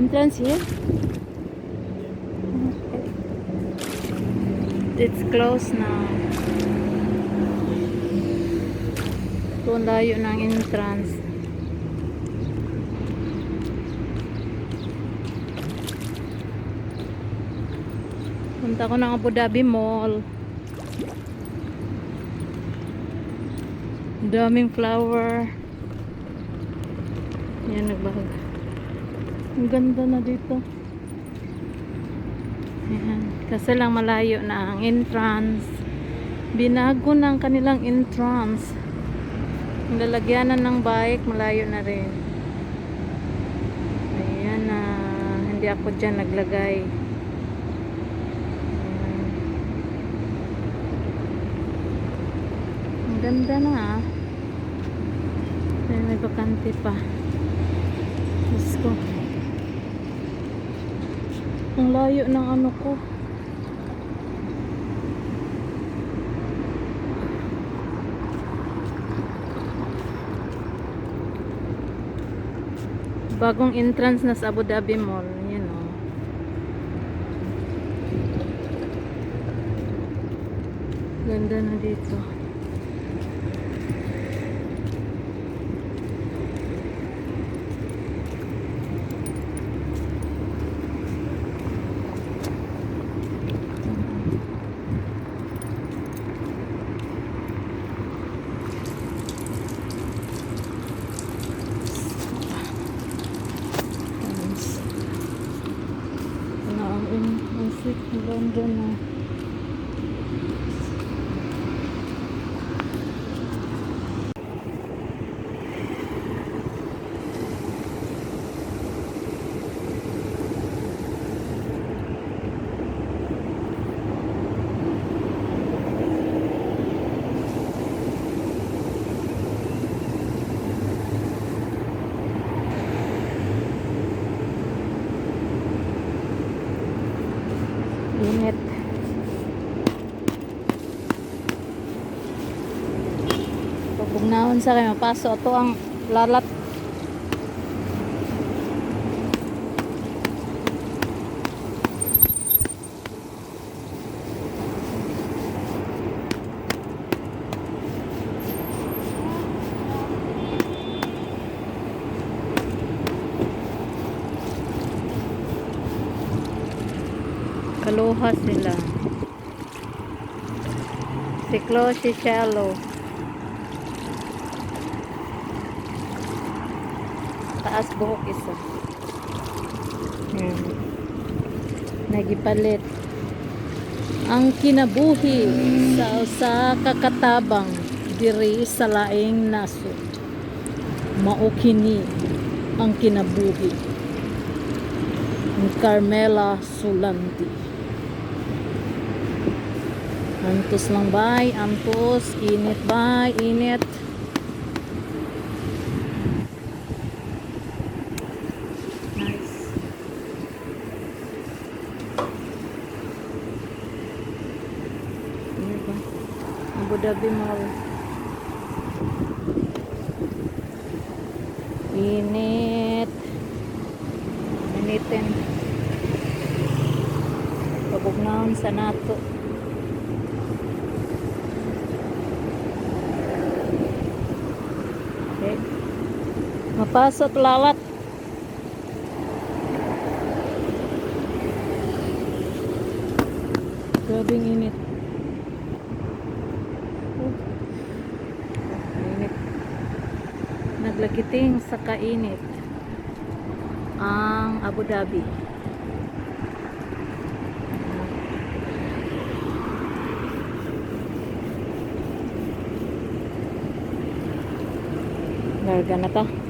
entrance here? It's closed now. Ito ang layo ng entrance. Punta ko ng Abu Dhabi Mall. Daming flower. Yan, nagbahag. Ang ganda na dito. Ayan. Kasi lang malayo na ang entrance. Binago ng kanilang entrance. Ang lalagyanan ng bike, malayo na rin. Ayan na. Hindi ako dyan naglagay. Ayan. Ang ganda na ah. Ayan, may bakante pa. Let's go. Ang layo ng ano ko. Bagong entrance na sa Abu Dhabi Mall. Yan o. Ganda na dito. Ganda na. Init. Pagbugnahon sa kayo mapaso ito ang lalat. Kaloha sila. Siklo si Shallow. Taas buhok isa. Nagipalit. Ang kinabuhi sa kakatabang diri sa laing nasod. Maukini ang kinabuhi. Ni Carmela Sulanti. Antos lang bay, antos, init bay, init. Nice. Ano ba? Abu Dhabi Mall. Init. Initin. Pabugnaon sa nato. Mapasok lawat. Grabing init. Init. Naglagiting sa kainit ang Abu Dhabi. Larga na to.